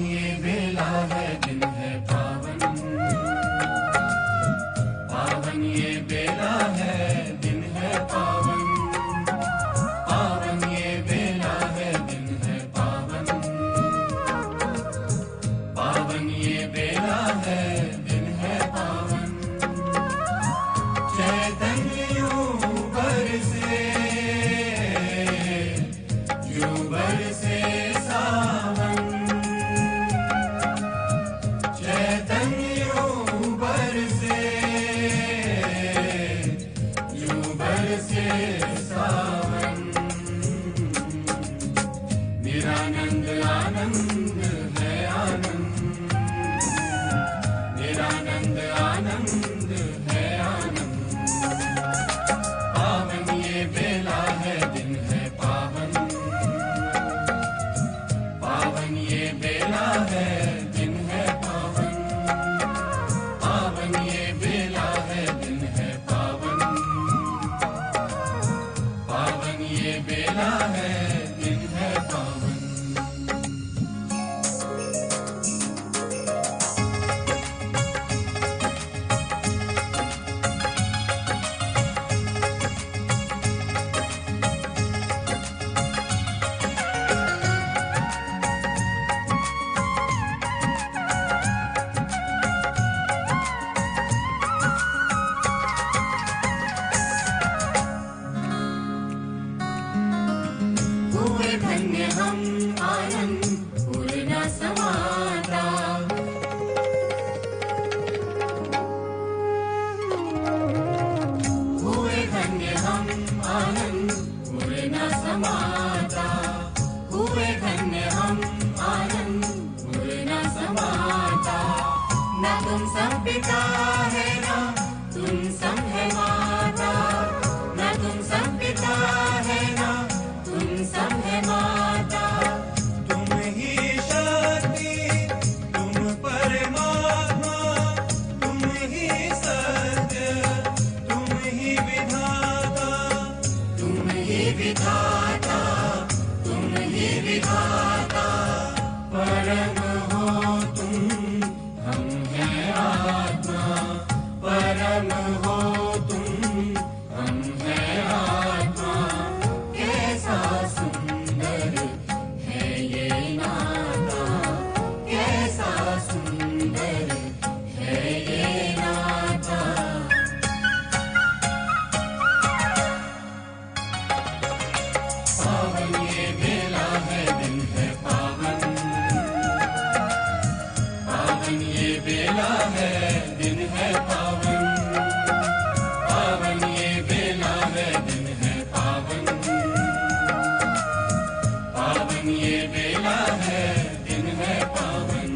ये बेला है दिन है पावन, पावन ये बेला है दिन है पावन, पावन ये बेला है दिन है पावन, पावन ये बेला है दिन है पावन। चैतन्य यूं बरसे, यूं बरसे सावन, चैतन्य यूं बरसे, यूं बरसे सावन। निरानंद आनंद है आनंद, निरानंद आनंद है आनंद। पावन ये बेला है दिन है पावन, पावन ये बेला है दिन है पावन, पावन ये बेला है दिन है पावन, पावन ये बेला है दिन है पावन। हुए धन्य हम आनंद पूर्ण समाता, हुए धन्य हम आनंद पूर्ण समाता, हुए धन्य हम आनंद पूर्ण समाता। न तुम सब पिता है न तुम सब है माता, न तुम सब पिता है न तुम सब है माता। तुम ही शक्ति तुम परमात्मा, तुम ही सत्य तुम ही विधाता, तुम ही विधाता, तुम ही विधाता। परम हो तुम हम हैं आत्मा, परम हो तुम हम हैं आत्मा। कैसा सुंदर है ये नाता, कैसा सुंदर है ये नाता। पावन ये बेला है दिन है पावन, पावन ये बेला है दिन है पावन, पावन ये बेला है दिन है पावन, पावन ये बेला है दिन है पावन।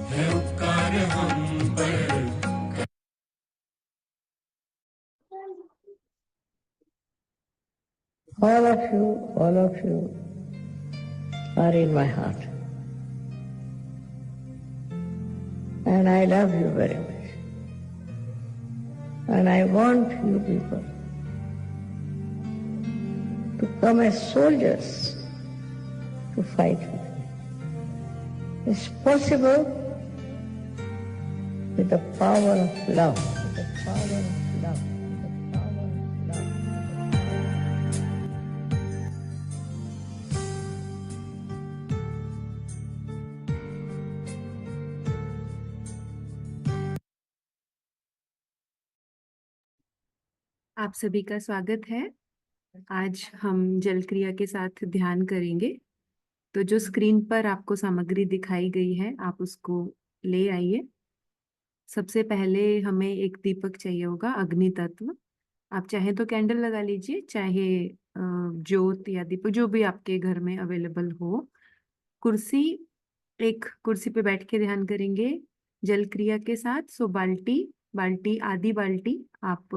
है उपकार हम पर all of you are in my heart. And I love you very much. And I want you people to come as soldiers to fight with me. It's possible with the power of love, with the power of love, with the power of love. आप सभी का स्वागत है। आज हम जल क्रिया के साथ ध्यान करेंगे। तो जो स्क्रीन पर आपको सामग्री दिखाई गई है, आप उसको ले आइए। सबसे पहले हमें एक दीपक चाहिए होगा, अग्नि तत्व। आप चाहे तो कैंडल लगा लीजिए, चाहे ज्योत या दीपक, जो भी आपके घर में अवेलेबल हो। कुर्सी, एक कुर्सी पे बैठ के ध्यान करेंगे जल क्रिया के साथ। सो बाल्टी, आधी बाल्टी आप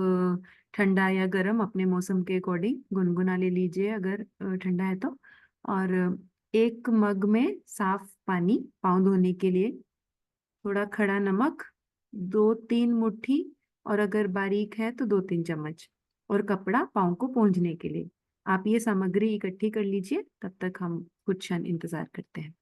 ठंडा या गर्म अपने मौसम के अकॉर्डिंग गुनगुना ले लीजिए अगर ठंडा है तो। और एक मग में साफ पानी पाँव धोने के लिए, थोड़ा खड़ा नमक, 2-3 मुट्ठी, और अगर बारीक है तो 2-3 चम्मच, और कपड़ा पाँव को पोंछने के लिए। आप ये सामग्री इकट्ठी कर लीजिए, तब तक हम कुछ क्षण इंतजार करते हैं।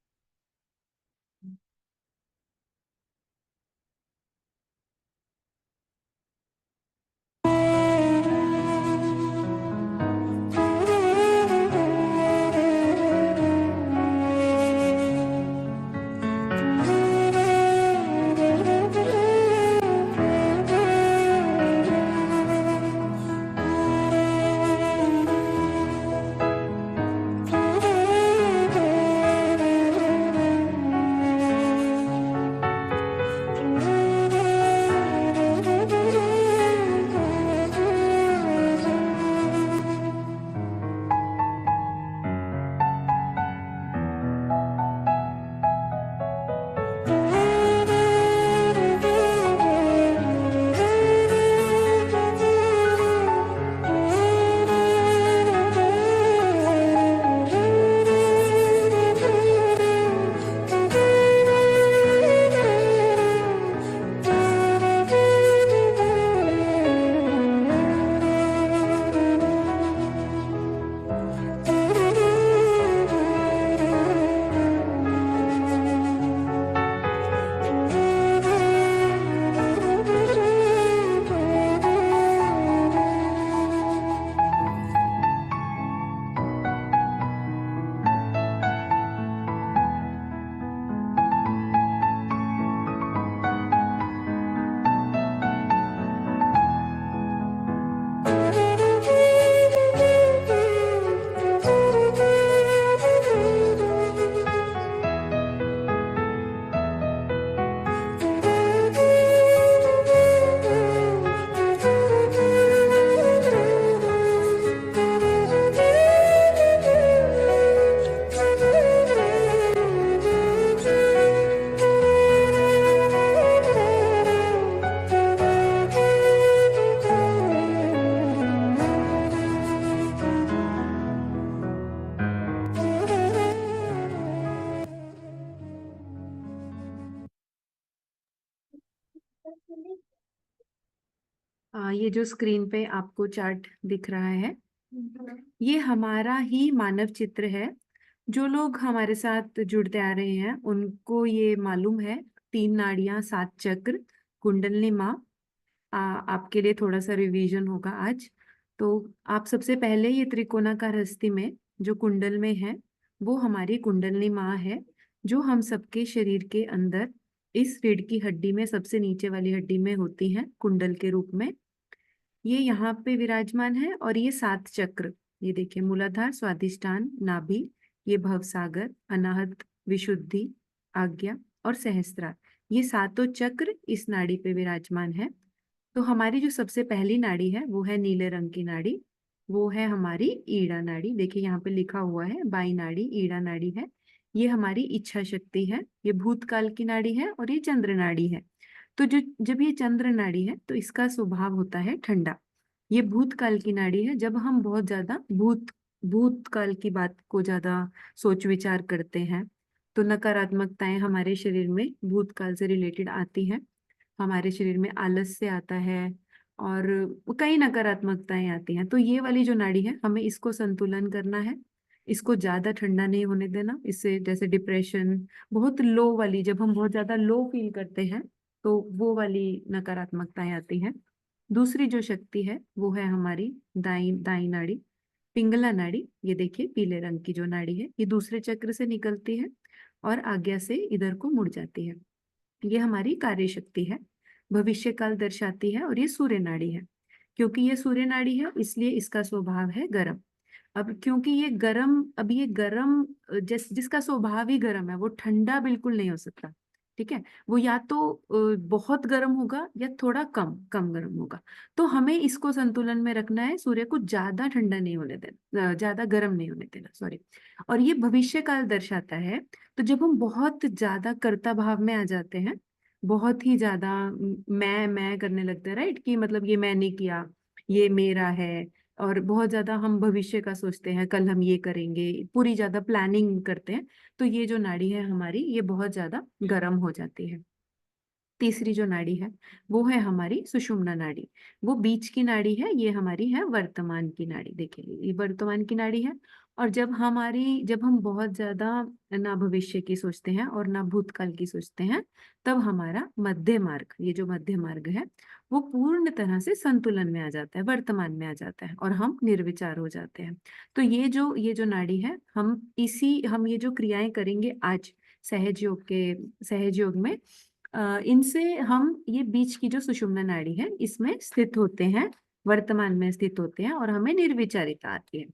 ये जो स्क्रीन पे आपको चार्ट दिख रहा है, ये हमारा ही मानव चित्र है। जो लोग हमारे साथ जुड़ते आ रहे हैं उनको ये मालूम है, 3 नाड़ियां, 7 चक्र, कुंडलिनी माँ। आपके लिए थोड़ा सा रिवीजन होगा आज। तो आप सबसे पहले ये त्रिकोणाकार हस्ती में जो कुंडल में है, वो हमारी कुंडलिनी माँ है, जो हम सबके शरीर के अंदर इस रीढ़ की हड्डी में सबसे नीचे वाली हड्डी में होती है कुंडल के रूप में। ये यहाँ पे विराजमान है। और ये 7 चक्र, ये देखिए, मूलाधार, स्वादिष्टान, नाभि, ये भवसागर, अनाहत, विशुद्धि, आज्ञा और सहस्त्रार, ये 7 चक्र इस नाड़ी पे विराजमान है। तो हमारी जो सबसे पहली नाड़ी है वो है नीले रंग की नाड़ी, वो है हमारी ईड़ा नाड़ी। देखिए यहाँ पे लिखा हुआ है बाई नाड़ी ईड़ा नाड़ी है। ये हमारी इच्छा शक्ति है, ये भूतकाल की नाड़ी है, और ये चंद्र नाड़ी है। तो जो जब ये चंद्र नाड़ी है तो इसका स्वभाव होता है ठंडा। ये भूतकाल की नाड़ी है, जब हम बहुत ज्यादा भूतकाल की बात को ज्यादा सोच विचार करते हैं तो नकारात्मकताएं हमारे शरीर में भूतकाल से रिलेटेड आती हैं। हमारे शरीर में आलस से आता है और कई नकारात्मकताएं आती हैं। तो ये वाली जो नाड़ी है, हमें इसको संतुलन करना है, इसको ज्यादा ठंडा नहीं होने देना। इससे जैसे डिप्रेशन, बहुत लो वाली, जब हम बहुत ज्यादा लो फील करते हैं तो वो वाली नकारात्मकताएं आती हैं। दूसरी जो शक्ति है वो है हमारी दाई दाई नाड़ी, पिंगला नाड़ी। ये देखिए पीले रंग की जो नाड़ी है, ये दूसरे चक्र से निकलती है और आज्ञा से इधर को मुड़ जाती है। ये हमारी कार्य शक्ति है, भविष्य काल दर्शाती है। और ये सूर्य नाड़ी है। क्योंकि ये सूर्य नाड़ी है इसलिए इसका स्वभाव है गर्म। अब क्योंकि ये गर्म, अब ये गर्म, जिसका स्वभाव ही गर्म है वो ठंडा बिल्कुल नहीं हो सकता। ठीक है, वो या तो बहुत गर्म होगा या थोड़ा कम कम गर्म होगा। तो हमें इसको संतुलन में रखना है, सूर्य को ज्यादा ठंडा नहीं होने देना, ज्यादा गर्म नहीं होने देना, सॉरी। और ये भविष्य काल दर्शाता है। तो जब हम बहुत ज्यादा कर्ता भाव में आ जाते हैं, बहुत ही ज्यादा मैं करने लगते हैं, राइट, कि मतलब ये मैंने किया, ये मेरा है। और बहुत ज्यादा हम भविष्य का सोचते हैं, कल हम ये करेंगे, पूरी ज्यादा प्लानिंग करते हैं, तो ये जो नाड़ी है हमारी, ये बहुत ज्यादा गर्म हो जाती है। तीसरी जो नाड़ी है वो है हमारी सुषुम्ना नाड़ी। वो बीच की नाड़ी है, ये हमारी है वर्तमान की नाड़ी। देखिए ये वर्तमान की नाड़ी है। और जब हम बहुत ज्यादा ना भविष्य की सोचते हैं और ना भूतकाल की सोचते हैं, तब हमारा मध्य मार्ग, ये जो मध्य मार्ग है, वो पूर्ण तरह से संतुलन में आ जाता है, वर्तमान में आ जाता है, और हम निर्विचार हो जाते हैं। तो ये जो नाड़ी है, हम ये जो क्रियाएं करेंगे आज सहज योग में, इनसे हम ये बीच की जो सुषुम्ना नाड़ी है इसमें स्थित होते हैं, वर्तमान में स्थित होते हैं, और हमें निर्विचारिता आती है।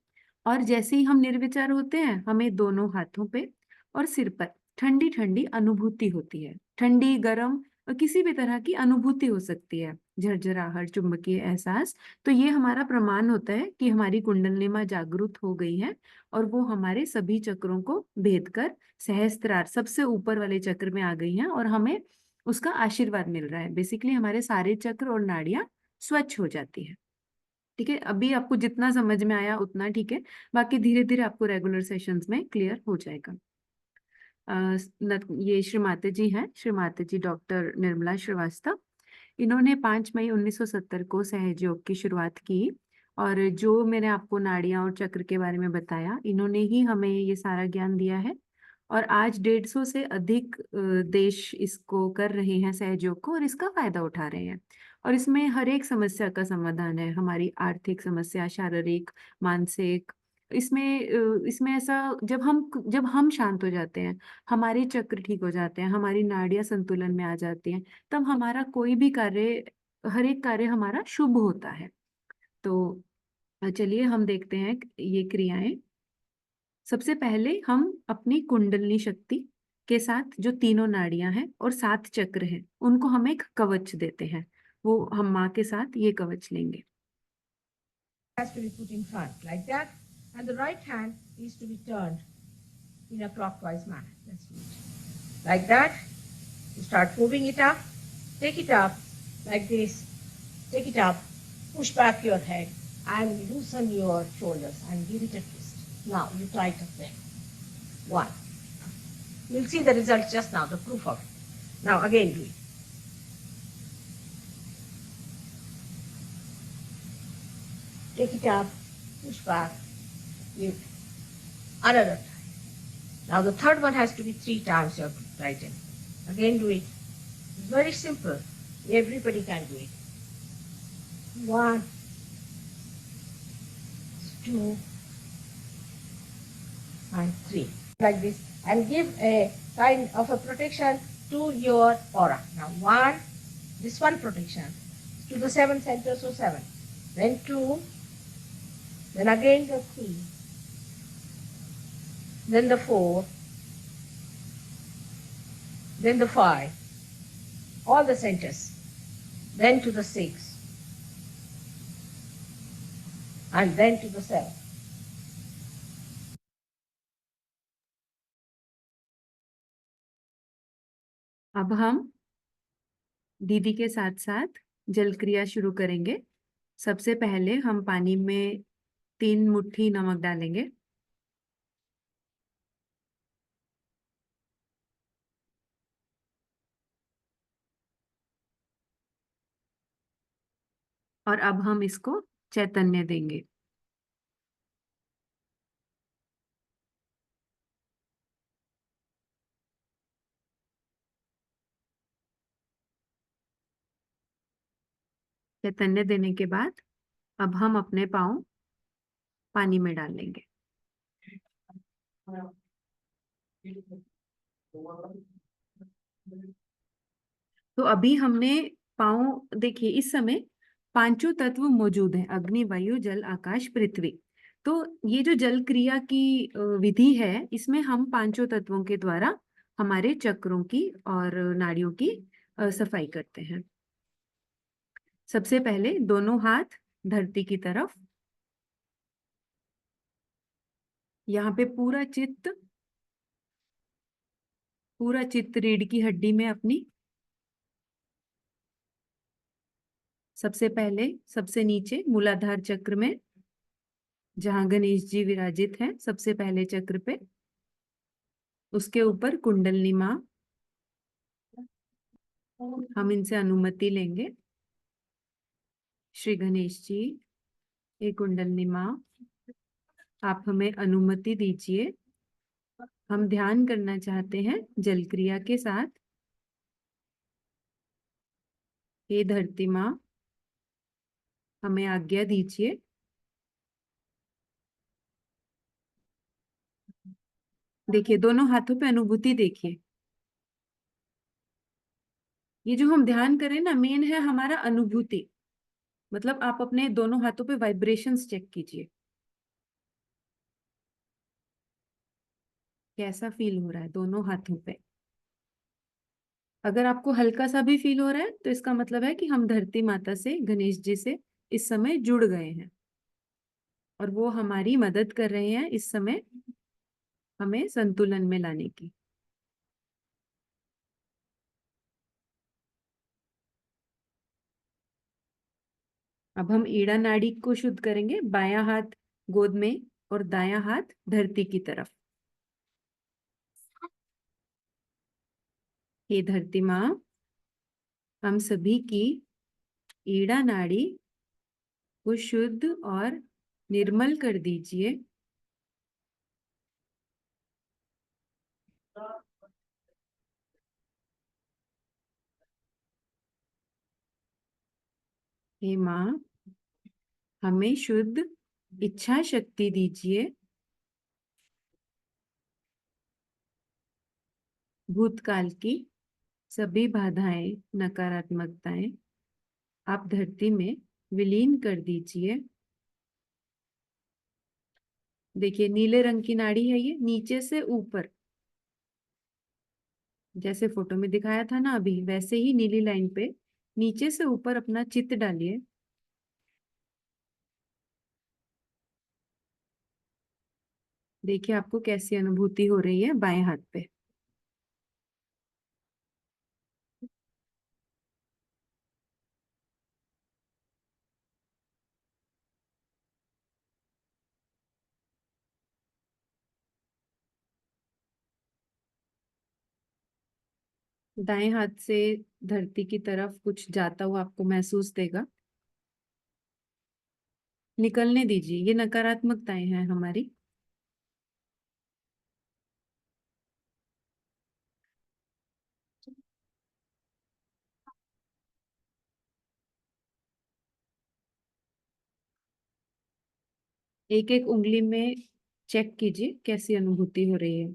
और जैसे ही हम निर्विचार होते हैं, हमें दोनों हाथों पे और सिर पर ठंडी ठंडी अनुभूति होती है। ठंडी गर्म किसी भी तरह की अनुभूति हो सकती है, झरझराहट, चुंबकीय एहसास। तो ये हमारा प्रमाण होता है कि हमारी कुंडलिनी माँ जागृत हो गई है, और वो हमारे सभी चक्रों को भेद कर सहस्त्रार, सबसे ऊपर वाले चक्र में आ गई हैं, और हमें उसका आशीर्वाद मिल रहा है। बेसिकली हमारे सारे चक्र और नाड़ियां स्वच्छ हो जाती है। ठीक है, अभी आपको जितना समझ में आया उतना ठीक है, बाकी धीरे धीरे आपको रेगुलर सेशंस में क्लियर हो जाएगा। ये श्रीमाता जी हैं, श्रीमाता जी डॉक्टर निर्मला श्रीवास्तव। इन्होंने 5 मई 1970 को सहज योग की शुरुआत की। और जो मैंने आपको नाड़ियां और चक्र के बारे में बताया, इन्होंने ही हमें ये सारा ज्ञान दिया है। और आज 150 से अधिक देश इसको कर रहे हैं, सहयोग को, और इसका फायदा उठा रहे हैं। और इसमें हर एक समस्या का समाधान है, हमारी आर्थिक समस्या, शारीरिक, मानसिक। इसमें ऐसा, जब हम शांत हो जाते हैं, हमारे चक्र ठीक हो जाते हैं, हमारी नाड़ियां संतुलन में आ जाती हैं, तब हमारा कोई भी कार्य, हर एक कार्य हमारा शुभ होता है। तो चलिए हम देखते हैं ये क्रियाएं। सबसे पहले हम अपनी कुंडलिनी शक्ति के साथ जो तीनों नाड़ियां हैं और 7 चक्र हैं, उनको हम एक कवच देते हैं। वो हम माँ के साथ ये कवच लेंगे। Has to be put in front like that, and the right hand is to be turned in a clockwise manner. Let's do it. Like that, you start moving it up, take it up like this, take it up, push back your head and loosen your shoulders and give it a twist. Now you tighten them. 1. You'll see the result just now, the proof of it. Now again do it. Take it up, push back, lift. Another time. Now the third one has to be 3 times you have to tighten. Again do it. It's very simple. Everybody can do it. 1, 2, and 3. Like this. And give a kind of a protection to your aura. Now 1, this one protection to the 7 centers, so 7. Then 2, then again the 3, then the 4, then the 5, all the centers, then to the 6, and then to the 7. अब हम दीदी के साथ साथ जल क्रिया शुरू करेंगे। सबसे पहले हम पानी में 3 मुट्ठी नमक डालेंगे। और अब हम इसको चैतन्य देंगे। चैतन्य देने के बाद अब हम अपने पाँव पानी में डाल लेंगे। तो अभी हमने पाँव, देखिए इस समय पांचों तत्व मौजूद हैं, अग्नि, वायु, जल, आकाश, पृथ्वी। तो ये जो जल क्रिया की विधि है, इसमें हम पांचों तत्वों के द्वारा हमारे चक्रों की और नाड़ियों की सफाई करते हैं। सबसे पहले दोनों हाथ धरती की तरफ, यहाँ पे पूरा चित्त रीढ़ की हड्डी में अपनी सबसे पहले सबसे नीचे मूलाधार चक्र में, जहां गणेश जी विराजित हैं, सबसे पहले चक्र पे, उसके ऊपर कुंडलिनी माँ। हम इनसे अनुमति लेंगे। श्री गणेश जी, ये कुंडलिनी माँ, आप हमें अनुमति दीजिए। हम ध्यान करना चाहते हैं जल क्रिया के साथ। हे धरती माँ, हमें आज्ञा दीजिए। देखिए, दोनों हाथों पे अनुभूति देखिए। ये जो हम ध्यान करें ना, मेन है हमारा अनुभूति। मतलब आप अपने दोनों हाथों पे वाइब्रेशंस चेक कीजिए, कैसा फील हो रहा है दोनों हाथों पे। अगर आपको हल्का सा भी फील हो रहा है तो इसका मतलब है कि हम धरती माता से, गणेश जी से इस समय जुड़ गए हैं और वो हमारी मदद कर रहे हैं इस समय हमें संतुलन में लाने की। अब हम ईड़ा नाड़ी को शुद्ध करेंगे। बायां हाथ गोद में और दायां हाथ धरती की तरफ। हे धरती माँ, हम सभी की ईड़ा नाड़ी को शुद्ध और निर्मल कर दीजिए। हे माँ, हमें शुद्ध इच्छा शक्ति दीजिए। भूतकाल की सभी बाधाएं, नकारात्मकताएं आप धरती में विलीन कर दीजिए। देखिए, नीले रंग की नाड़ी है, ये नीचे से ऊपर, जैसे फोटो में दिखाया था ना अभी, वैसे ही नीली लाइन पे नीचे से ऊपर अपना चित्त डालिए। देखिए आपको कैसी अनुभूति हो रही है बाएं हाथ पे। दाएं हाथ से धरती की तरफ कुछ जाता हुआ आपको महसूस देगा। निकलने दीजिए, ये नकारात्मकताएं हैं हमारी। एक एक उंगली में चेक कीजिए कैसी अनुभूति हो रही है।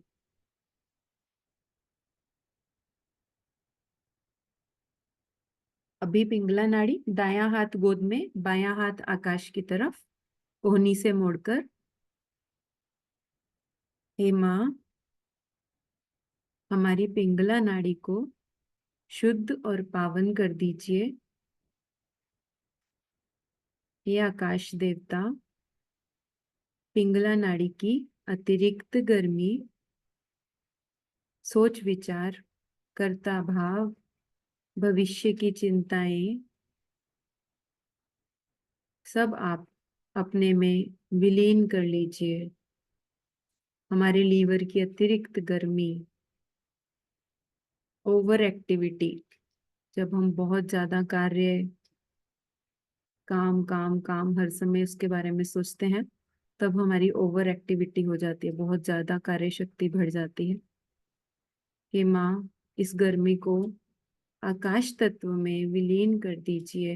अभी पिंगला नाड़ी, दायां हाथ गोद में, बायां हाथ आकाश की तरफ, कोहनी से मोड़कर। हे माँ, हमारी पिंगला नाड़ी को शुद्ध और पावन कर दीजिए। हे आकाश देवता, पिंगला नाड़ी की अतिरिक्त गर्मी, सोच विचार, कर्ता भाव, भविष्य की चिंताएं, सब आप अपने में विलीन कर लीजिए। हमारे लीवर की अतिरिक्त गर्मी, ओवर एक्टिविटी, जब हम बहुत ज्यादा कार्य, काम काम काम हर समय उसके बारे में सोचते हैं, तब हमारी ओवर एक्टिविटी हो जाती है, बहुत ज्यादा कार्य शक्ति बढ़ जाती है। हे माँ, इस गर्मी को आकाश तत्व में विलीन कर दीजिए।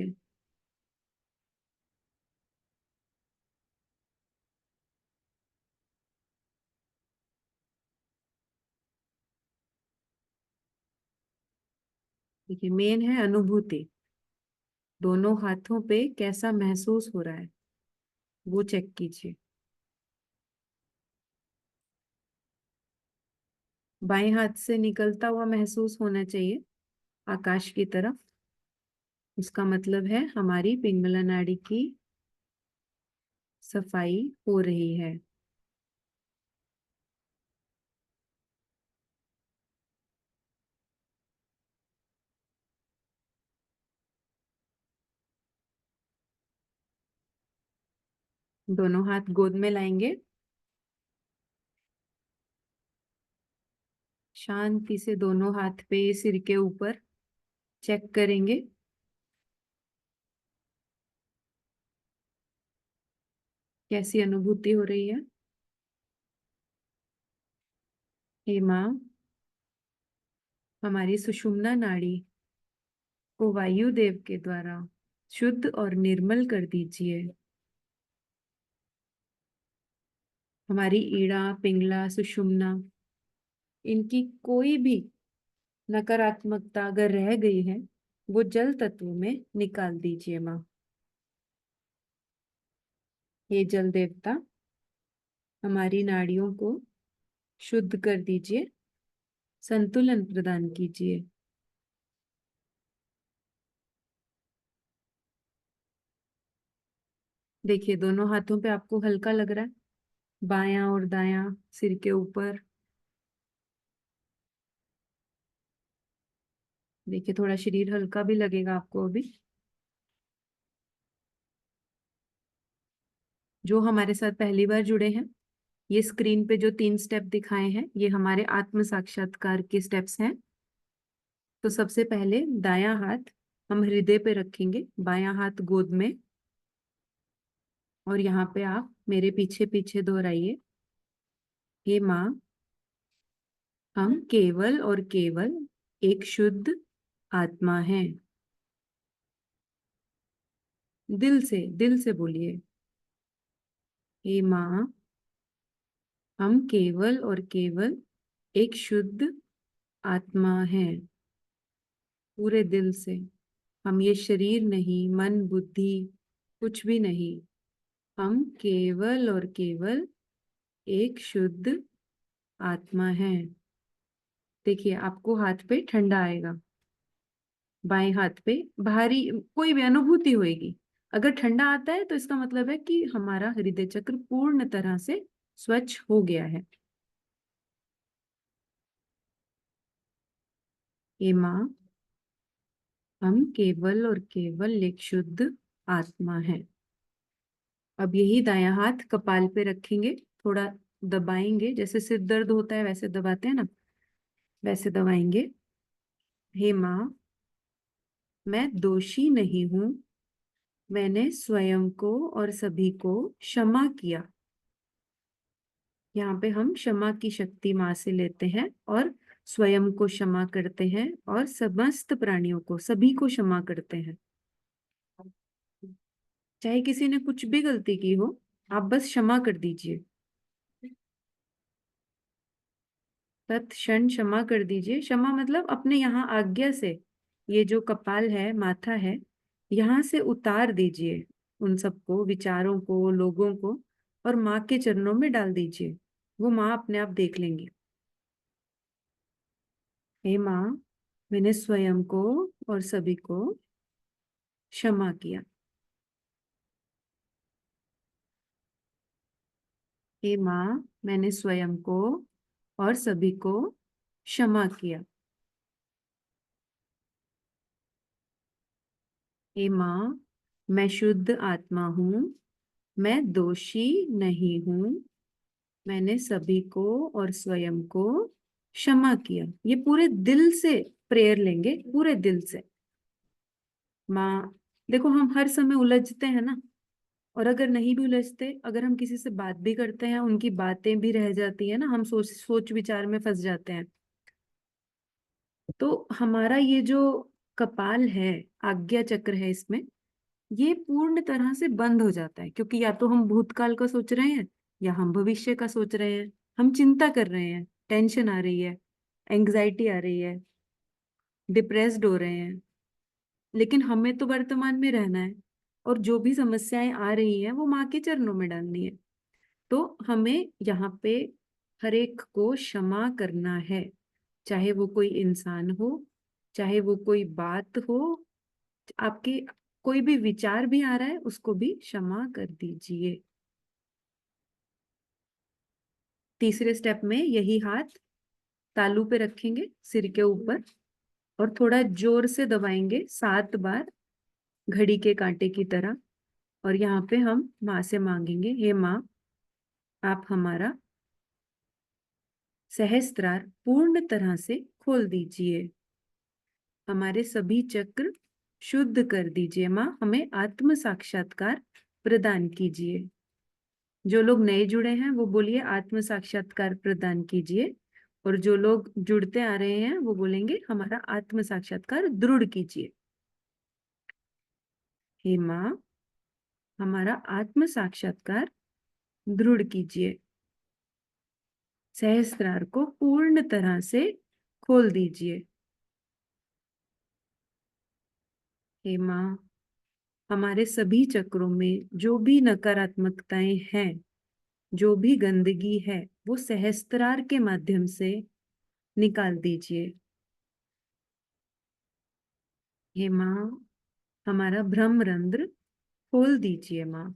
देखिए, मेन है अनुभूति। दोनों हाथों पे कैसा महसूस हो रहा है वो चेक कीजिए। बाएं हाथ से निकलता हुआ महसूस होना चाहिए आकाश की तरफ। इसका मतलब है हमारी पिंगला नाड़ी की सफाई हो रही है। दोनों हाथ गोद में लाएंगे। शांति से दोनों हाथ पे सिर के ऊपर चेक करेंगे। कैसी अनुभूति हो रही है? हे माँ, हमारी सुषुम्ना नाड़ी को वायु देव के द्वारा शुद्ध और निर्मल कर दीजिए। हमारी ईड़ा, पिंगला, सुषुम्ना, इनकी कोई भी नकारात्मकता अगर रह गई है वो जल तत्व में निकाल दीजिए माँ। ये जल देवता हमारी नाड़ियों को शुद्ध कर दीजिए, संतुलन प्रदान कीजिए। देखिए दोनों हाथों पे आपको हल्का लग रहा है, बायां और दायां सिर के ऊपर। देखिए थोड़ा शरीर हल्का भी लगेगा आपको अभी। जो हमारे साथ पहली बार जुड़े हैं, ये स्क्रीन पे जो 3 स्टेप दिखाए हैं ये हमारे आत्म साक्षात्कार के स्टेप्स हैं। तो सबसे पहले दायां हाथ हम हृदय पे रखेंगे, बायां हाथ गोद में, और यहाँ पे आप मेरे पीछे पीछे दोहराइए। हे माँ, हम केवल और केवल एक शुद्ध आत्मा हैं। दिल से बोलिए। हे माँ, हम केवल और केवल एक शुद्ध आत्मा हैं। पूरे दिल से। हम ये शरीर नहीं, मन बुद्धि कुछ भी नहीं। हम केवल और केवल एक शुद्ध आत्मा हैं। देखिए आपको हाथ पे ठंडा आएगा, बाएं हाथ पे भारी कोई भी अनुभूति होगी। अगर ठंडा आता है तो इसका मतलब है कि हमारा हृदय चक्र पूर्ण तरह से स्वच्छ हो गया है। हे माँ, हम केवल और केवल एक शुद्ध आत्मा है। अब यही दायां हाथ कपाल पे रखेंगे, थोड़ा दबाएंगे, जैसे सिर दर्द होता है वैसे दबाते हैं ना, वैसे दबाएंगे। हे माँ, मैं दोषी नहीं हूं। मैंने स्वयं को और सभी को क्षमा किया। यहाँ पे हम क्षमा की शक्ति माँ से लेते हैं और स्वयं को क्षमा करते हैं और समस्त प्राणियों को, सभी को क्षमा करते हैं। चाहे किसी ने कुछ भी गलती की हो, आप बस क्षमा कर दीजिए। तत्क्षण क्षमा कर दीजिए। क्षमा मतलब अपने यहाँ आज्ञा से ये जो कपाल है, माथा है, यहाँ से उतार दीजिए उन सबको, विचारों को, लोगों को, और माँ के चरणों में डाल दीजिए। वो माँ अपने आप देख लेंगी। हे माँ, मैंने स्वयं को और सभी को क्षमा किया। हे माँ, मैंने स्वयं को और सभी को क्षमा किया। हे माँ, मैं शुद्ध आत्मा हूँ। मैं दोषी नहीं हूँ। मैंने सभी को और स्वयं को क्षमा किया। ये पूरे दिल से प्रेयर लेंगे, पूरे दिल से। माँ, देखो हम हर समय उलझते हैं ना, और अगर नहीं भी उलझते, अगर हम किसी से बात भी करते हैं, उनकी बातें भी रह जाती है ना, हम सोच सोच विचार में फंस जाते हैं। तो हमारा ये जो कपाल है, आज्ञा चक्र है, इसमें ये पूर्ण तरह से बंद हो जाता है, क्योंकि या तो हम भूतकाल का सोच रहे हैं या हम भविष्य का सोच रहे हैं। हम चिंता कर रहे हैं, टेंशन आ रही है, एंग्जाइटी आ रही है, डिप्रेस्ड हो रहे हैं। लेकिन हमें तो वर्तमान में रहना है, और जो भी समस्याएं आ रही हैं वो माँ के चरणों में डालनी है। तो हमें यहाँ पे हर एक को क्षमा करना है, चाहे वो कोई इंसान हो, चाहे वो कोई बात हो, आपके कोई भी विचार भी आ रहा है उसको भी क्षमा कर दीजिए। तीसरे स्टेप में यही हाथ तालू पे रखेंगे सिर के ऊपर, और थोड़ा जोर से दबाएंगे 7 बार, घड़ी के कांटे की तरह। और यहाँ पे हम माँ से मांगेंगे, हे माँ, आप हमारा सहस्त्रार पूर्ण तरह से खोल दीजिए, हमारे सभी चक्र शुद्ध कर दीजिए। माँ, हमें आत्म साक्षात्कार प्रदान कीजिए। जो लोग नए जुड़े हैं वो बोलिए आत्म साक्षात्कार प्रदान कीजिए, और जो लोग जुड़ते आ रहे हैं वो बोलेंगे हमारा आत्म साक्षात्कार दृढ़ कीजिए। हे माँ, हमारा आत्म साक्षात्कार दृढ़ कीजिए, सहस्त्रार को पूर्ण तरह से खोल दीजिए। हे माँ, हमारे सभी चक्रों में जो भी नकारात्मकताएं हैं, जो भी गंदगी है, वो सहस्त्रार के माध्यम से निकाल दीजिए। हे माँ, हमारा ब्रह्मरंध्र खोल दीजिए। माँ,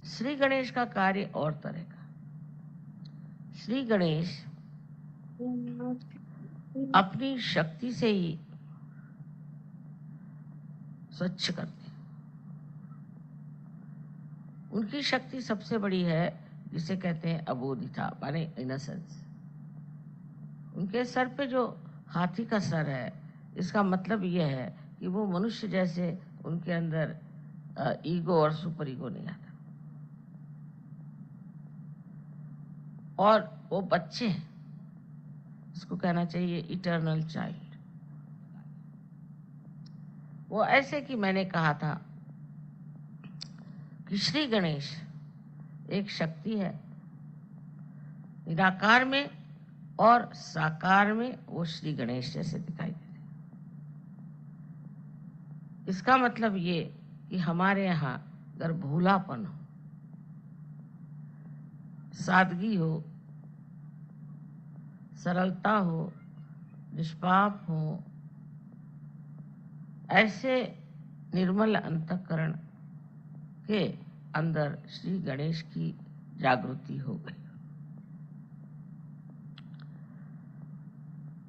श्री गणेश का कार्य और तरह का। श्री गणेश अपनी शक्ति से ही स्वच्छ करते हैं। उनकी शक्ति सबसे बड़ी है, जिसे कहते हैं अबोधिता, माने इनोसेंस। उनके सर पे जो हाथी का सर है, इसका मतलब यह है कि वो मनुष्य जैसे उनके अंदर ईगो और सुपर ईगो नहीं आता। और वो बच्चे हैं, इसको कहना चाहिए इटर्नल चाइल्ड। वो ऐसे कि मैंने कहा था कि श्री गणेश एक शक्ति है, निराकार में और साकार में वो श्री गणेश जैसे दिखाई देते हैं। इसका मतलब ये कि हमारे यहाँ अगर भोलापन हो, सादगी हो, सरलता हो, निष्पाप हो, ऐसे निर्मल अंतःकरण के अंदर श्री गणेश की जागृति हो गई।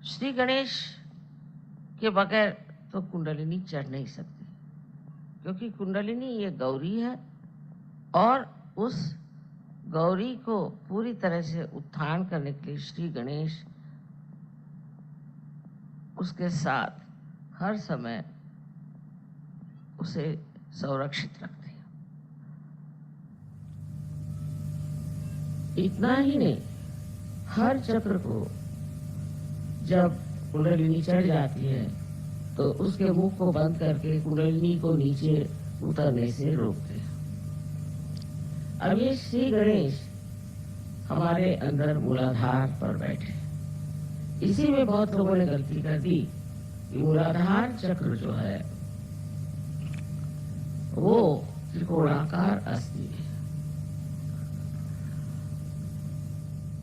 श्री गणेश के बगैर तो कुंडलिनी चढ़ नहीं सकती, क्योंकि कुंडलिनी ये गौरी है, और उस गौरी को पूरी तरह से उत्थान करने के लिए श्री गणेश उसके साथ हर समय उसे संरक्षित रखते हैं। इतना ही नहीं, हर चक्र को जब कुंडलिनी चढ़ जाती है तो उसके मुख को बंद करके कुंडलिनी को नीचे उतरने से रोकते हैं। अब ये श्री गणेश हमारे अंदर मूलाधार पर बैठे। इसी में बहुत लोगों ने गलती कर दी कि मूलाधार चक्र जो है वो त्रिकोणाकार अस्थि है।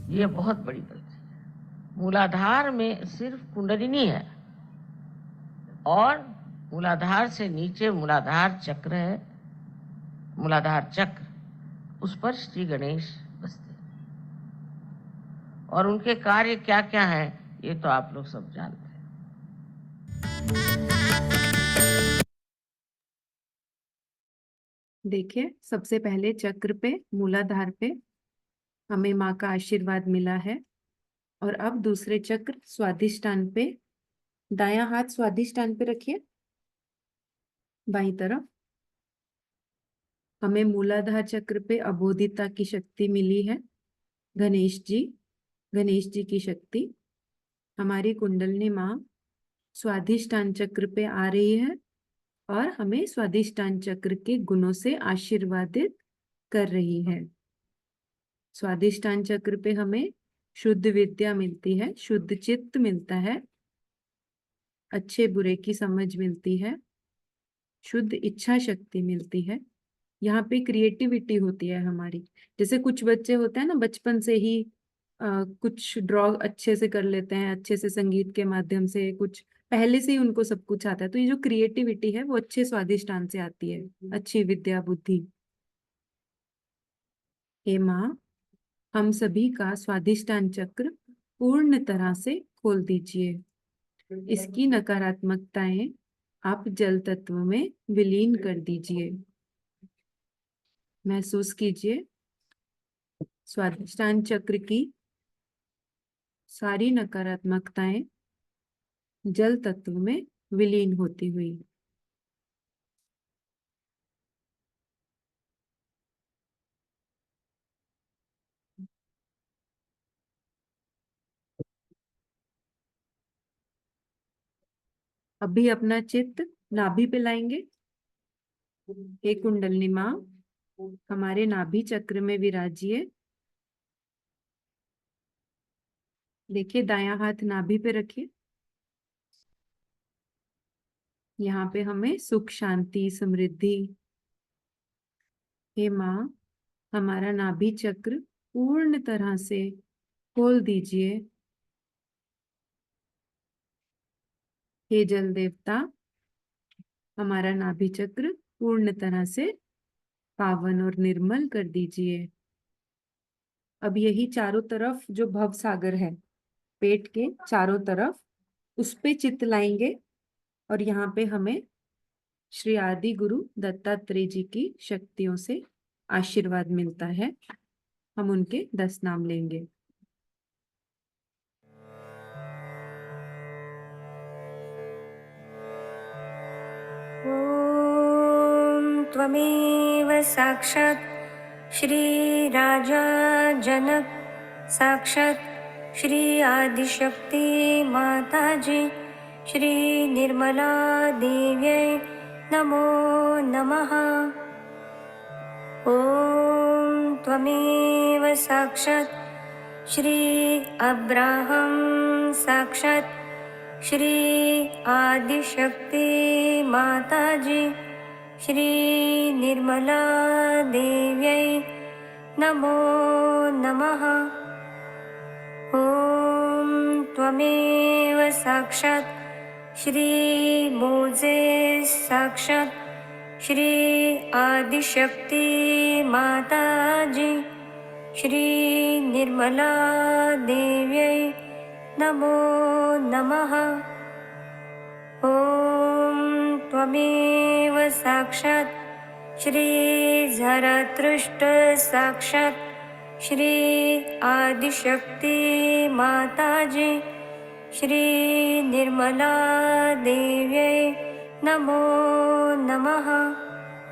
ये बहुत बड़ी गलती है। मूलाधार में सिर्फ कुंडलिनी है, और मूलाधार से नीचे मूलाधार चक्र है, मूलाधार चक्र, उस पर श्री गणेश बसते हैं। और उनके कार्य क्या क्या हैं ये तो आप लोग सब जानते हैं। देखिए, सबसे पहले चक्र पे, मूलाधार पे हमें माँ का आशीर्वाद मिला है, और अब दूसरे चक्र स्वादिष्टान पे, दायां हाथ स्वादिष्टान पे रखिए, बाईं तरफ। हमें मूलाधार चक्र पे अबोधिता की शक्ति मिली है, गणेश जी की शक्ति। हमारी कुंडलिनी माँ स्वादिष्टान चक्र पे आ रही है और हमें स्वादिष्टान चक्र के गुणों से आशीर्वादित कर रही है। स्वादिष्टान चक्र पे हमें शुद्ध विद्या मिलती है, शुद्ध चित्त मिलता है, अच्छे बुरे की समझ मिलती है, शुद्ध इच्छा शक्ति मिलती है। यहाँ पे क्रिएटिविटी होती है हमारी। जैसे कुछ बच्चे होते हैं ना, बचपन से ही कुछ ड्रॉ अच्छे से कर लेते हैं, अच्छे से संगीत के माध्यम से, कुछ पहले से ही उनको सब कुछ आता है। तो ये जो क्रिएटिविटी है वो अच्छे स्वादिष्टान से आती है, अच्छी विद्या बुद्धि। हे माँ, हम सभी का स्वाधिष्ठान चक्र पूर्ण तरह से खोल दीजिए। इसकी नकारात्मकताएं आप जल तत्व में विलीन कर दीजिए। महसूस कीजिए स्वाधिष्ठान चक्र की सारी नकारात्मकताएं जल तत्व में विलीन होती हुई। अभी अपना चित्त नाभि पे लाएंगे। हे कुंडलिनी माँ, हमारे नाभि चक्र में विराजिए। देखिए, दायां हाथ नाभि पे रखिए। यहाँ पे हमें सुख, शांति, समृद्धि। हे माँ, हमारा नाभि चक्र पूर्ण तरह से खोल दीजिए। हे जल देवता, हमारा नाभि चक्र पूर्ण तरह से पावन और निर्मल कर दीजिए। अब यही चारों तरफ जो भव सागर है, पेट के चारों तरफ, उस पे चित्त लाएंगे और यहाँ पे हमें श्री आदि गुरु दत्तात्रेय जी की शक्तियों से आशीर्वाद मिलता है। हम उनके 10 नाम लेंगे। ॐ त्वमेव साक्षात् श्रीराजा जनक, साक्षात् श्री आदिशक्ति माताजी, श्री निर्मला देव्यै नमो नमः। ॐ त्वमेव साक्षात् श्री अब्राहम, साक्षात् श्री आदिशक्ति माताजी, श्री निर्मला देव्यै नमो नमः। ॐ त्वमेव साक्षात् श्री मोजेस, साक्षात् श्री आदिशक्ति माताजी, श्री निर्मला देव्यै नमो नमः। ॐ त्वमेव साक्षात् श्री झरतृष्ट, साक्षात् श्री आदिशक्ति माताजी, श्री निर्मला देव्यै नमो नमः।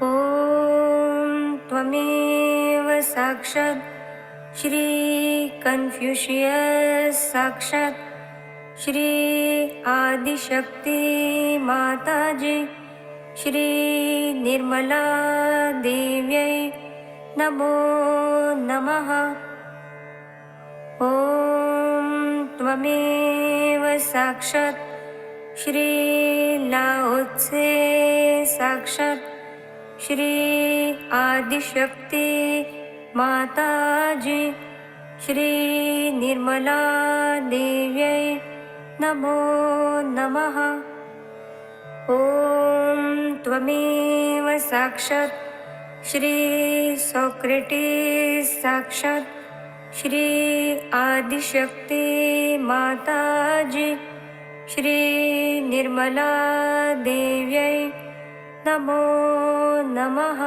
ॐ त्वमेव साक्षात् श्री कन्फ्यूशियस, साक्षात् श्री आदिशक्ति माताजी, श्री निर्मला देव्यै नमो नमः। ॐ त्वमेव साक्षात् श्री लाओ त्से, साक्षात् श्री आदिशक्ति माताजी, श्री निर्मला देव्यै नमो नमः। ॐ त्वमेव साक्षात् श्री सोक्रेटिस, साक्षात् श्री आदिशक्ति माताजी, श्री निर्मला देव्यै नमो नमः।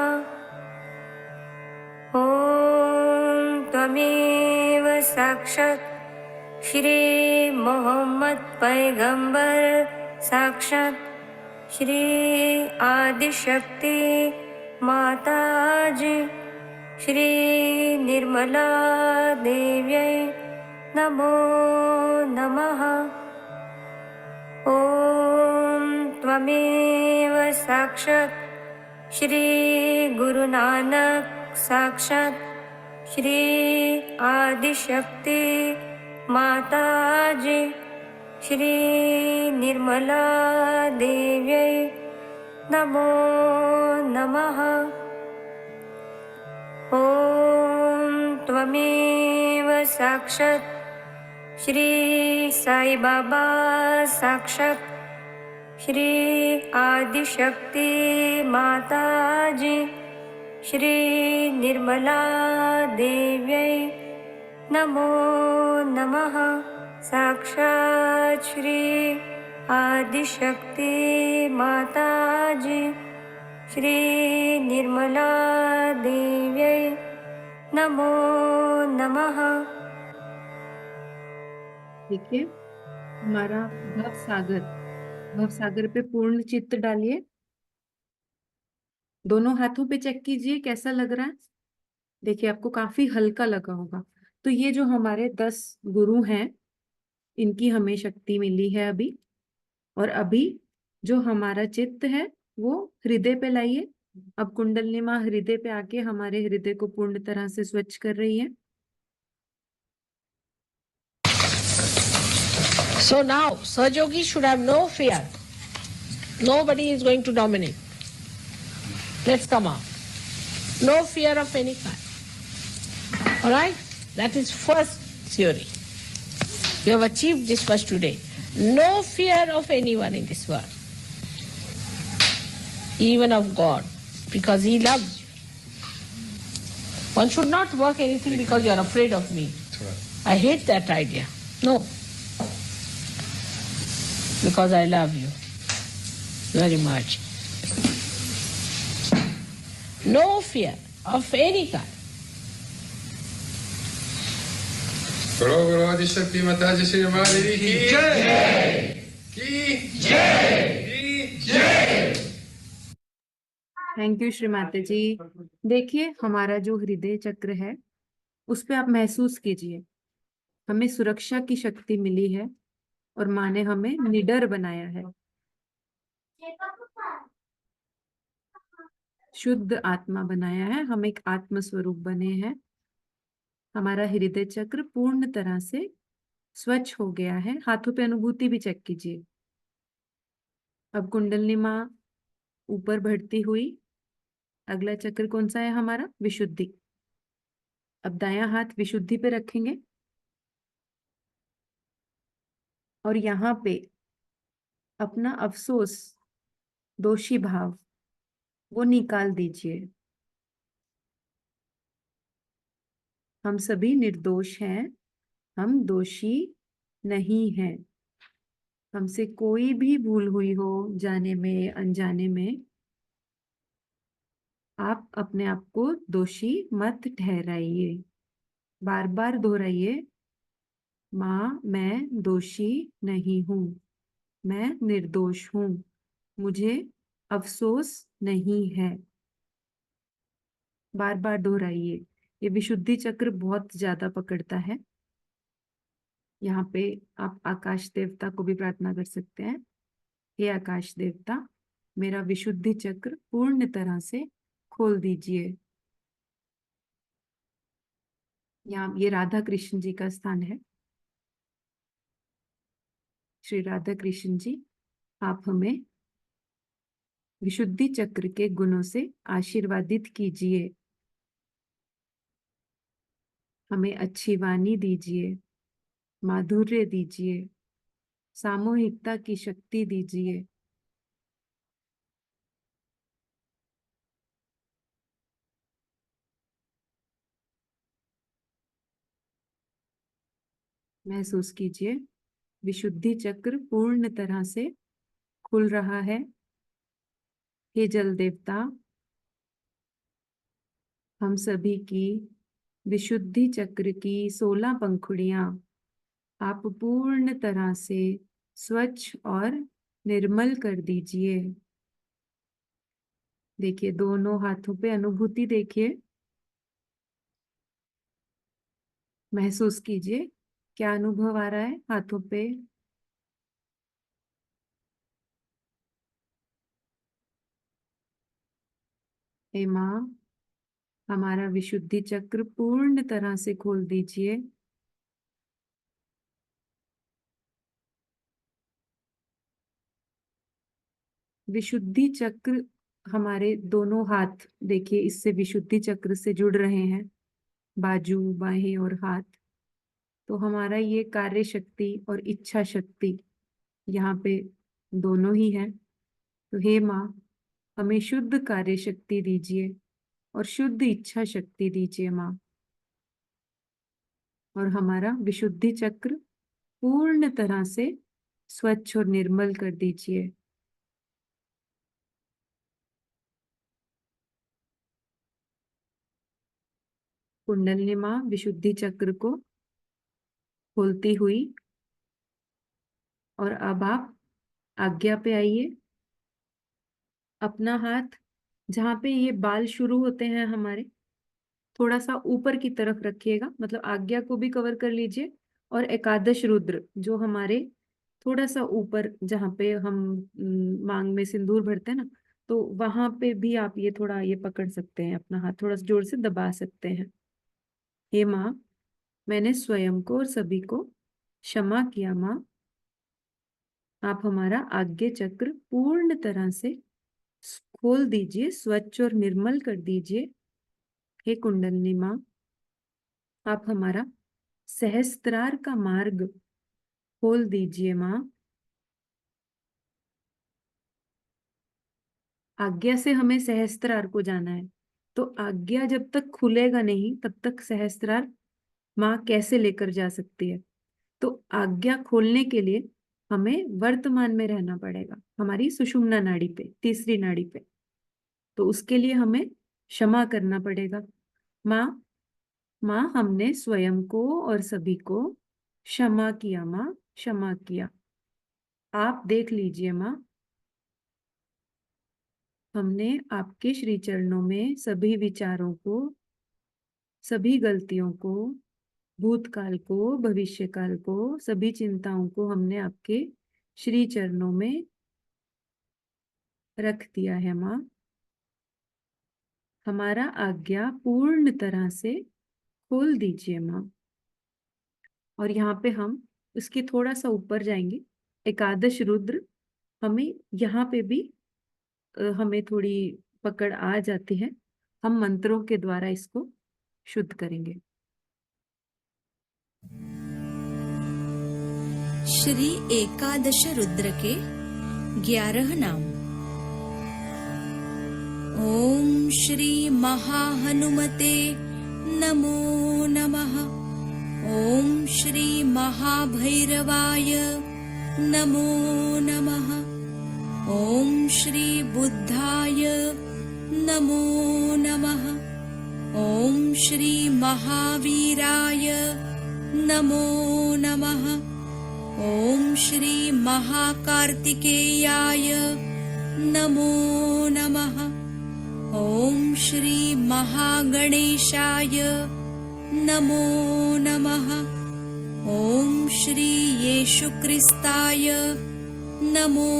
ॐ त्वमेव साक्षात् श्री मोहम्मद पैगंबर, साक्षात् श्री आदिशक्ति माताजी, श्री निर्मला देव्यै नमो नमः। ॐ त्वमेव साक्षात् श्री गुरु नानक, साक्षात् श्री आदिशक्ति माताजी, श्री निर्मला देव्यै नमो नमः। ॐ त्वमेव साक्षात् श्री साई बाबा, साक्षात् श्री आदिशक्ति माताजी, श्री निर्मला देव्यै नमो नमः साक्षात् श्री आदिशक्ति माताजी श्री निर्मला देव्यै नमो नमः। देखिए हमारा भव सागर पे पूर्ण चित्त डालिए। दोनों हाथों पे चेक कीजिए कैसा लग रहा है। देखिए आपको काफी हल्का लगा होगा। तो ये जो हमारे 10 गुरु हैं, इनकी हमें शक्ति मिली है अभी। और अभी जो हमारा चित्त है वो हृदय पे लाइए। अब कुंडलिनी माँ हृदय पे आके हमारे हृदय को पूर्ण तरह से स्वच्छ कर रही है। So now, Sahajogi should have no fear. Nobody is going to dominate. Let's come out. No fear of any kind. All right? That is first theory. You have achieved this first today. No fear of anyone in this world. Even of God. Because He loves you. One should not work anything because you are afraid of me. I hate that idea. No. Because I love you very much. No fear of any kind. बोलो बोलो आदिशक्ति माता जी श्री महादेवी की जय की जय। Thank you Shri Mata जी। देखिए हमारा जो हृदय चक्र है उस पे आप महसूस कीजिए, हमें सुरक्षा की शक्ति मिली है और माँ ने हमें निडर बनाया है। शुद्ध आत्मा बनाया है, हम एक आत्म स्वरूप बने हैं। हमारा हृदय चक्र पूर्ण तरह से स्वच्छ हो गया है। हाथों पे अनुभूति भी चेक कीजिए। अब कुंडलिनी माँ ऊपर बढ़ती हुई, अगला चक्र कौन सा है हमारा? विशुद्धि। अब दायां हाथ विशुद्धि पे रखेंगे और यहाँ पे अपना अफसोस, दोषी भाव वो निकाल दीजिए। हम सभी निर्दोष हैं, हम दोषी नहीं हैं। हमसे कोई भी भूल हुई हो जाने में अनजाने में, आप अपने आप को दोषी मत ठहराइए। बार बार दोहराइए, माँ मैं दोषी नहीं हूँ, मैं निर्दोष हूँ, मुझे अफसोस नहीं है। बार बार दोहराइए। ये विशुद्धि चक्र बहुत ज्यादा पकड़ता है। यहाँ पे आप आकाश देवता को भी प्रार्थना कर सकते हैं। हे आकाश देवता, मेरा विशुद्धि चक्र पूर्ण तरह से खोल दीजिए। यहाँ ये राधा कृष्ण जी का स्थान है। श्री राधा कृष्ण जी, आप हमें विशुद्धि चक्र के गुणों से आशीर्वादित कीजिए। हमें अच्छी वाणी दीजिए, माधुर्य दीजिए, सामूहिकता की शक्ति दीजिए। महसूस कीजिए, विशुद्धि चक्र पूर्ण तरह से खुल रहा है। हे जल देवता, हम सभी की विशुद्धि चक्र की 16 पंखुड़ियां आप पूर्ण तरह से स्वच्छ और निर्मल कर दीजिए। देखिए दोनों हाथों पे अनुभूति देखिए, महसूस कीजिए क्या अनुभव आ रहा है हाथों पे। हे माँ, हमारा विशुद्धि चक्र पूर्ण तरह से खोल दीजिए। विशुद्धि चक्र, हमारे दोनों हाथ देखिए इससे विशुद्धि चक्र से जुड़ रहे हैं, बाजू, बाहें और हाथ। तो हमारा ये कार्य शक्ति और इच्छा शक्ति यहाँ पे दोनों ही है। तो हे माँ, हमें शुद्ध कार्य शक्ति दीजिए और शुद्ध इच्छा शक्ति दीजिए माँ। और हमारा विशुद्धि चक्र पूर्ण तरह से स्वच्छ और निर्मल कर दीजिए। कुंडलिनी माँ विशुद्धि चक्र को खोलती हुई, और अब आप आज्ञा पे आइए। अपना हाथ जहाँ पे ये बाल शुरू होते हैं हमारे, थोड़ा सा ऊपर की तरफ रखिएगा, मतलब आज्ञा को भी कवर कर लीजिए। और एकादश रुद्र जो हमारे थोड़ा सा ऊपर, जहाँ पे हम मांग में सिंदूर भरते हैं ना, तो वहां पे भी आप ये थोड़ा ये पकड़ सकते हैं, अपना हाथ थोड़ा सा जोर से दबा सकते हैं। हे माँ, मैंने स्वयं को और सभी को क्षमा किया। माँ, आप हमारा आज्ञा चक्र पूर्ण तरह से खोल दीजिए, स्वच्छ और निर्मल कर दीजिए। हे कुंडलिनी माँ, आप हमारा सहस्त्रार का मार्ग खोल दीजिए। माँ, आज्ञा से हमें सहस्त्रार को जाना है, तो आज्ञा जब तक खुलेगा नहीं तब तक सहस्त्रार माँ कैसे लेकर जा सकती है। तो आज्ञा खोलने के लिए हमें वर्तमान में रहना पड़ेगा, हमारी सुषुम्ना नाड़ी पे, तीसरी नाड़ी पे। तो उसके लिए हमें क्षमा करना पड़ेगा। माँ, माँ, हमने स्वयं को और सभी को क्षमा किया। माँ, क्षमा किया। आप देख लीजिए माँ, हमने आपके श्री चरणों में सभी विचारों को, सभी गलतियों को, भूतकाल को, भविष्यकाल को, सभी चिंताओं को हमने आपके श्री चरणों में रख दिया है। माँ, हमारा आज्ञा पूर्ण तरह से खोल दीजिए। माँ, और यहाँ पे हम उसके थोड़ा सा ऊपर जाएंगे, एकादश रुद्र, हमें यहाँ पे भी हमें थोड़ी पकड़ आ जाती है। हम मंत्रों के द्वारा इसको शुद्ध करेंगे। श्री एकादश रुद्र के 11 नाम। ओम श्री महाहनुमते नमो नमः। ओम श्री महाभैरवाय नमो नमः। ओम श्री बुद्धाय नमो नमः। ओम श्री महावीराय नमो नमः। ओम श्री महाकार्तिकेयाय नमो नमः। ओम श्री महागणेशाय नमो नमः। ओम श्री येशुक्रिस्ताय नमो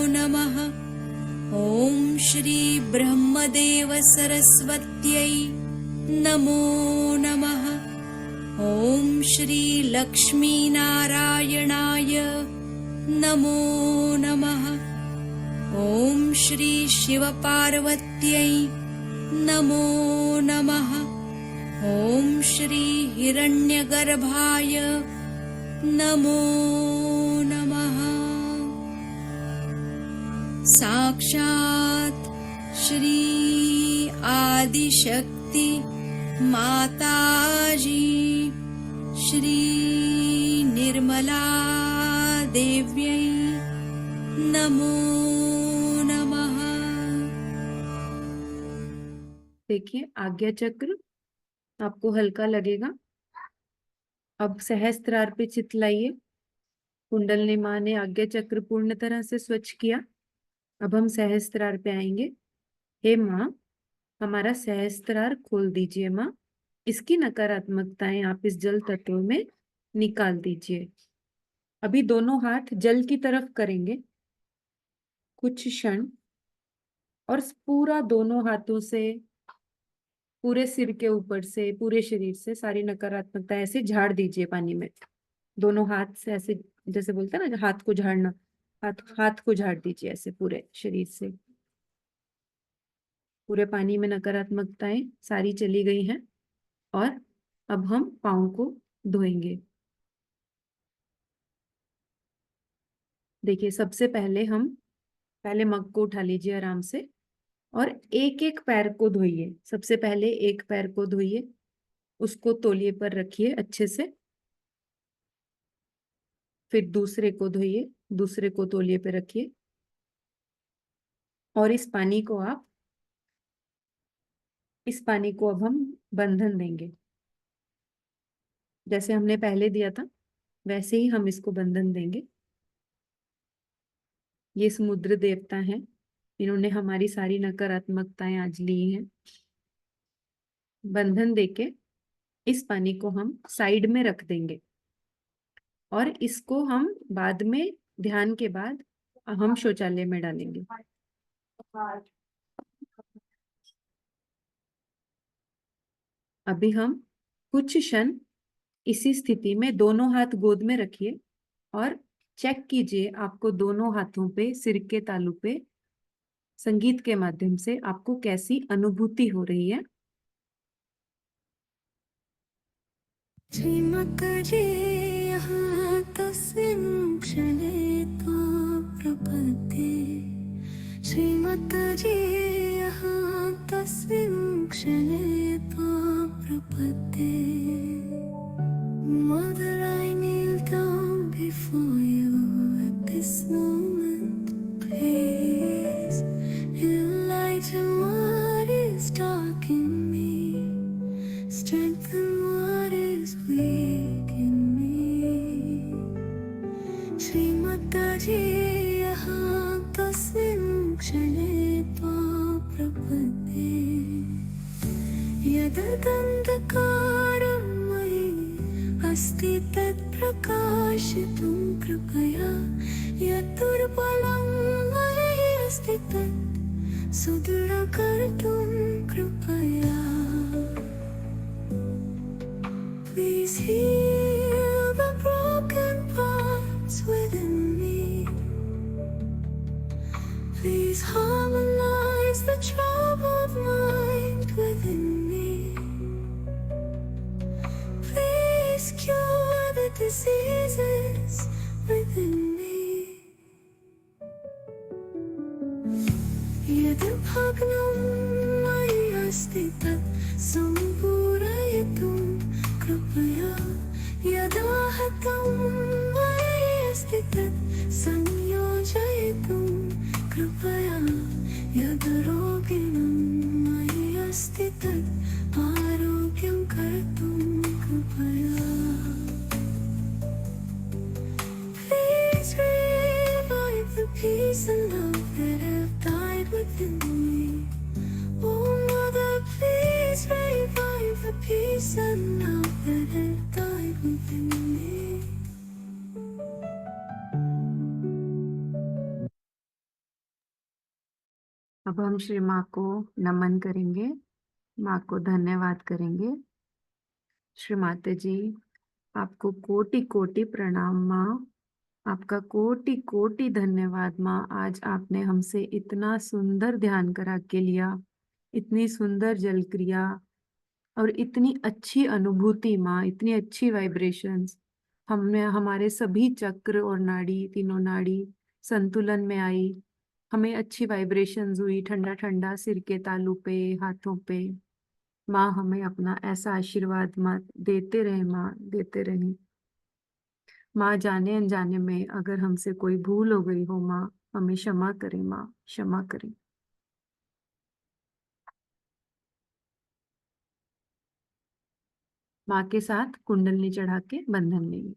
नमः। ओम श्री ब्रह्मदेव सरस्वत्यै नमो नमः। ओम श्री लक्ष्मीनारायणाय नमो नमः। ओम श्री शिवपार्वत्यै नमो नमः। ओम श्री हिरण्यगर्भाय नमो नमः। साक्षात् श्री आदिशक्ति माताजी श्री निर्मला देव्यै नमो नमः। देखिए, आज्ञा चक्र आपको हल्का लगेगा। अब सहस्त्रार पे चित लाइए। कुंडलिनी माँ ने आज्ञा चक्र पूर्ण तरह से स्वच्छ किया। अब हम सहस्त्रार पे आएंगे। हे माँ, हमारा सहस्त्रार खोल दीजिए। माँ, इसकी नकारात्मकताएं आप इस जल तत्व में निकाल दीजिए। अभी दोनों हाथ जल की तरफ करेंगे कुछ क्षण, और पूरा दोनों हाथों से, पूरे सिर के ऊपर से, पूरे शरीर से सारी नकारात्मकता ऐसे झाड़ दीजिए पानी में। दोनों हाथ से ऐसे, जैसे बोलते हैं ना हाथ को झाड़ना, हाथ को झाड़ दीजिए ऐसे पूरे शरीर से। पूरे पानी में नकारात्मकताएं सारी चली गई हैं। और अब हम पाँव को धोएंगे। देखिए, सबसे पहले हम मग को उठा लीजिए आराम से, और एक एक पैर को धोइए। सबसे पहले एक पैर को धोइए, उसको तौलिए पर रखिए अच्छे से, फिर दूसरे को धोइए, दूसरे को तौलिए पे रखिए और इस पानी को अब हम बंधन देंगे। जैसे हमने पहले दिया था वैसे ही हम इसको बंधन देंगे। ये समुद्र देवता हैं, इन्होंने हमारी सारी नकारात्मकताएं आज ली हैं। बंधन देके इस पानी को हम साइड में रख देंगे और इसको हम बाद में ध्यान के बाद हम शौचालय में डालेंगे। अभी हम कुछ क्षण इसी स्थिति में दोनों हाथ गोद में रखिए और चेक कीजिए आपको दोनों हाथों पे सिर के तालू पे संगीत के माध्यम से आपको कैसी अनुभूति हो रही है। श्रीमद्जी यहाँ तस्मिन् क्षणे त्वां प्रपद्ये। श्रीमद्जी यहाँ तस्मिन् क्षणे त्वां प्रपद्ये। Mother, I kneel down before you at this moment. Please enlighten what is dark in me. Strengthen what is weak in me. श्रीमद्जी यहाँ तस्मिन् क्षणे त्वां प्रपद्ये। यदन्तकारं मयि अस्ति तत् प्रकाशितुं कृपया। यद्दुर्बलं मयि अस्ति तत् सुदृढकर्तुं कृपया। Please heal the broken parts within me. Please harmonize the troubled mind within me. Please cure the diseases within me. यद् भग्नं मयि अस्ति तत् सम्पूरयितुं कृपया। यदाहतं मयि अस्ति तत् संयोजयितुं कृपया। यदरोगिणं मयि अस्ति तत् आरोग्यं कर्तुं कृपया। Please revive the peace and love that have died within me. Oh Mother, please revive the peace and love that have died within me. अब हम श्री माँ को नमन करेंगे, माँ को धन्यवाद करेंगे। श्री माता जी, आपको कोटि कोटि प्रणाम माँ, आपका कोटि कोटि धन्यवाद माँ। आज आपने हमसे इतना सुंदर ध्यान करा के लिया, इतनी सुंदर जल क्रिया और इतनी अच्छी अनुभूति माँ, इतनी अच्छी वाइब्रेशंस। हमने हमारे सभी चक्र और नाड़ी, तीनों नाड़ी संतुलन में आई। हमें अच्छी वाइब्रेशंस हुई, ठंडा ठंडा सिर के तालू पे, हाथों पे। माँ हमें अपना ऐसा आशीर्वाद माँ देते रहे, माँ देते रहे। माँ जाने अनजाने में अगर हमसे कोई भूल हो गई हो माँ, हमें क्षमा करें माँ, क्षमा करें। माँ के साथ कुंडलनी चढ़ा के बंधन लेंगे।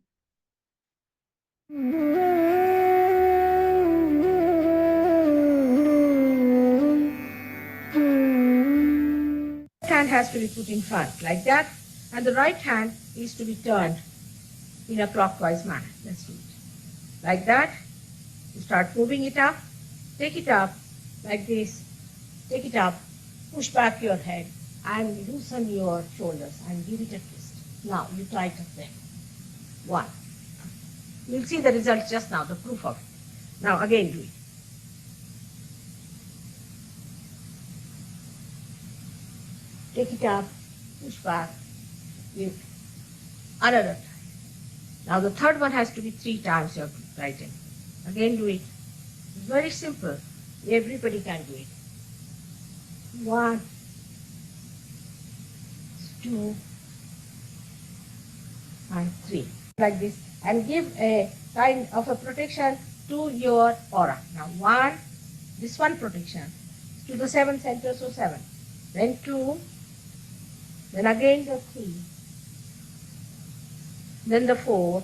Hand has to be put in front like that, and the right hand is to be turned in a clockwise manner. Let's do it like that. You start moving it up, take it up like this, take it up, push back your head and loosen your shoulders and give it a twist. Now you tighten them. One. You'll see the result just now, the proof of it. Now again do it. Take it up, push back, give another time. Now the third one has to be 3 times your right hand. Again do it. It's very simple. Everybody can do it. 1, 2, and 3. Like this. and give a kind of a protection to your aura. Now 1, this one protection to the 7 centers, so 7. Then 2, then again the 3, then the 4,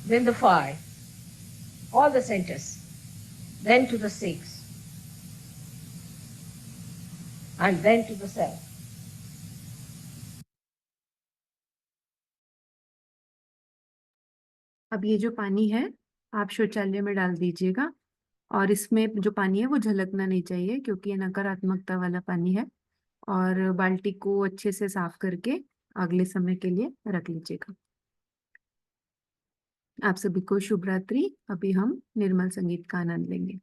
then the 5, all the centers, then to the 6, and then to the 7. अब ये जो पानी है आप शौचालय में डाल दीजिएगा और इसमें जो पानी है वो झलकना नहीं चाहिए क्योंकि ये नकारात्मकता वाला पानी है। और बाल्टी को अच्छे से साफ करके अगले समय के लिए रख लीजिएगा। आप सभी को शुभ रात्रि। अभी हम निर्मल संगीत का आनंद लेंगे।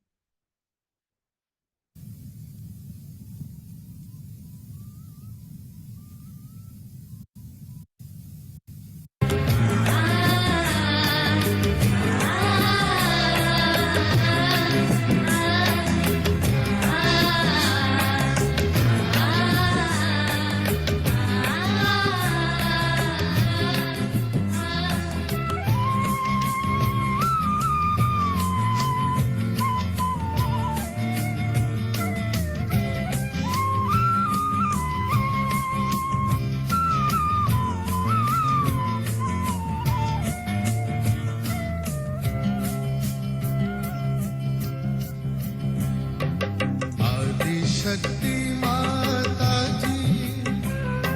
शक्ति माता जी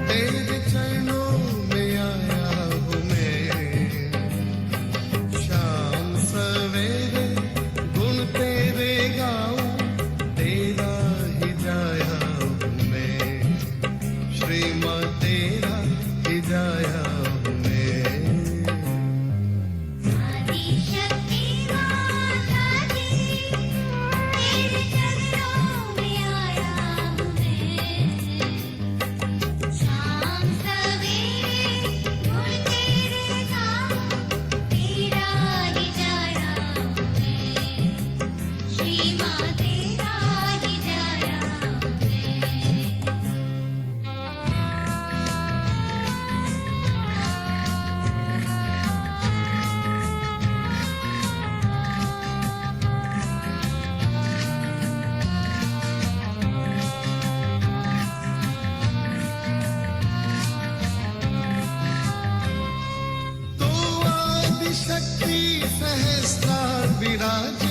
तेरे चरणों में आया हूँ मैं, शाम सवेरे गुण तेरे गाऊं, तेरा ही जाया हूँ मैं, श्री माँ तेरा ही जाया हूँ मैं। आदिशक्ति माता जी तेरे चरणों में आया हूँ मैं, शाम सवेरे गुण तेरे गाऊं, तेरा ही जाया हूँ मैं, श्री माँ तेरा ही जाया हूँ मैं। तो आदिशक्ति सहस्त्रार विराज